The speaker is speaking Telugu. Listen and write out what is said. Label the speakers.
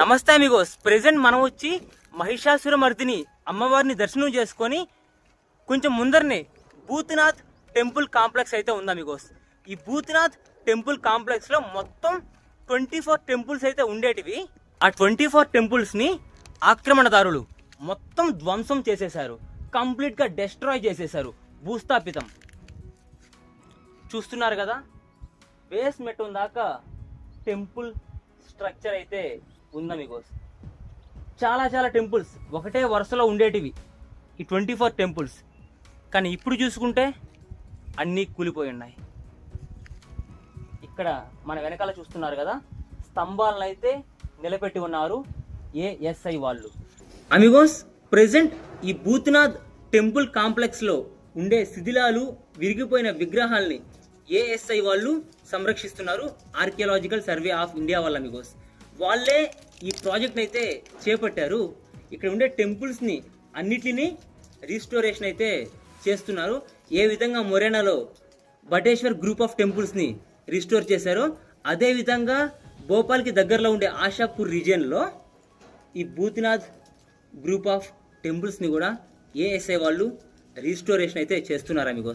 Speaker 1: నమస్తే అమిగోస్. ప్రెజెంట్ మనం వచ్చి మహిషాసురమర్దిని అమ్మవారిని దర్శనం చేసుకొని కొంచెం ముందరనే భూతనాథ్ టెంపుల్ కాంప్లెక్స్ అయితే ఉంది అమిగోస్. ఈ భూతనాథ్ టెంపుల్ కాంప్లెక్స్లో మొత్తం 24 టెంపుల్స్ అయితే ఉండేటివి. ఆ 24 టెంపుల్స్ని ఆక్రమణదారులు మొత్తం ధ్వంసం చేసేశారు, కంప్లీట్గా డెస్ట్రాయ్ చేసేశారు, భూస్థాపితం. చూస్తున్నారు కదా, బేస్మెంట్ దాకా టెంపుల్ స్ట్రక్చర్ అయితే ఉందా మీకోస్. చాలా చాలా టెంపుల్స్ ఒకటే వరుసలో ఉండేటివి ఈ 24 టెంపుల్స్. కానీ ఇప్పుడు చూసుకుంటే అన్నీ కూలిపోయి ఉన్నాయి. ఇక్కడ మన వెనకాల చూస్తున్నారు కదా, స్తంభాలను అయితే నిలబెట్టి ఉన్నారు ఏఎస్ఐ వాళ్ళు. అమిగోస్, ప్రెజెంట్ ఈ భూతనాథ్ టెంపుల్ కాంప్లెక్స్లో ఉండే శిథిలాలు, విరిగిపోయిన విగ్రహాల్ని ఏఎస్ఐ వాళ్ళు సంరక్షిస్తున్నారు. ఆర్కియాలజికల్ సర్వే ఆఫ్ ఇండియా వాళ్ళు అమిగోస్. వాళ్ళే ఈ ప్రాజెక్ట్ని అయితే చేపట్టారు. ఇక్కడ ఉండే టెంపుల్స్ని అన్నిటినీ రీస్టోరేషన్ అయితే చేస్తున్నారు. ఏ విధంగా మొరేనాలో బటేశ్వర్ గ్రూప్ ఆఫ్ టెంపుల్స్ని రీస్టోర్ చేశారో, అదేవిధంగా భోపాల్కి దగ్గరలో ఉండే ఆషాపూర్ రీజియన్లో ఈ భూతనాథ్ గ్రూప్ ఆఫ్ టెంపుల్స్ని కూడా ఏఎస్ఐ వాళ్ళు రీస్టోరేషన్ అయితే చేస్తున్నారు అమిగోస్.